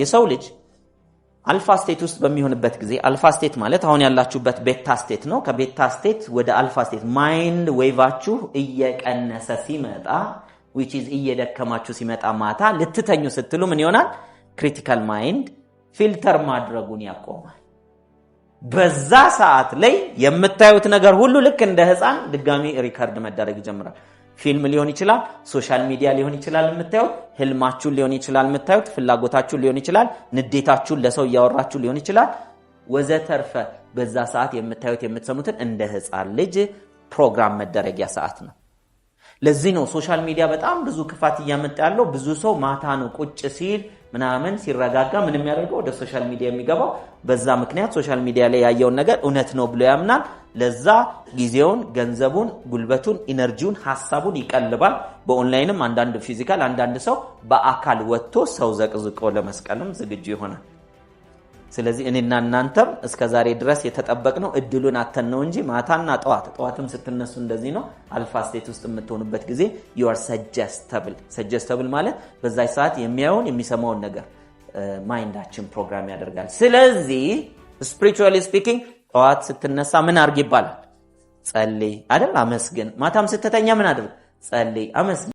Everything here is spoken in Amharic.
የሰው ልጅ አልፋ ስቴት ውስጥ በሚሆንበት ጊዜ አልፋ ስቴት ማለት አሁን ያላችሁበት ቤታ ስቴት ነው ከቤታ ስቴት ወደ አልፋ ስቴት ማይንድ ዌቫችሁ እየቀነሰ ሲመጣ which is እየደከማችሁ ሲመጣ ማታ ልትተኙ ስትሉ ምን ይሆናል ክሪቲካል ማይንድ ፊልተር ማድረጉን ያቆማል በዛ ሰዓት ላይ የምታዩት ነገር ሁሉ ልክ እንደ ህፃን ድጋሚ ሪከርድ መደረግ ይጀምራል ፊልም ሊሆን ይችላል ሶሻል ሚዲያ ሊሆን ይችላል የምታዩት ህልማችሁ ሊሆን ይችላል የምታዩት ፍላጎታችሁ ሊሆን ይችላል ንዴታችሁ ለሰው ያወራችሁ ሊሆን ይችላል ወዘተርፈ በዛ ሰዓት የምታዩት የምትሰሙትን እንደ ህፃን ልጅ ፕሮግራም መደረጊያ ሰዓት ነው ለዚህ ነው ሶሻል ሚዲያ በጣም ብዙ ክፋት ያመጣ ያለው ብዙ ሰው ማታ ነው ቁጭ ሲል ምናምን ሲረጋጋ ምንም ያደርገው ወደ ሶሻል ሚዲያ የሚገባው በዛ ምክንያት ሶሻል ሚዲያ ላይ ያየውን ነገር እውነት ነው ብሎ ያምናል ለዛ ጊዜውን ገንዘቡን ጉልበቱን ኢነርጂውን ሐሳቡን ይቀልባል በኦንላይንም አንዳንድ ፊዚካል አንዳንድ ሰው በአካል ወጥቶ ሰው ዘቅዝቆ ለመስቀልም ዝግጁ ይሆናል ስለዚህ እኔና እናንተም እስከዛሬ ድረስ የተጠበቅነው እድሉን አተን ነው እንጂ ማታና ጠዋትም ስትነሱ እንደዚህ ነው አልፋ ስቴት ውስጥ የምትሆኑበት ጊዜ you are suggestible ማለት በዛይ ሰዓት የሚያዩን የሚሰማውን ነገር ማይንዳችን ፕሮግራም ያደርጋል ስለዚህ spiritually speaking ጠዋት ስትነሳ ምን አርግ ይባላል ጸልይ አይደል አመስግን ማታም ስትተኛ ምን አድርግ ጸልይ አመስግን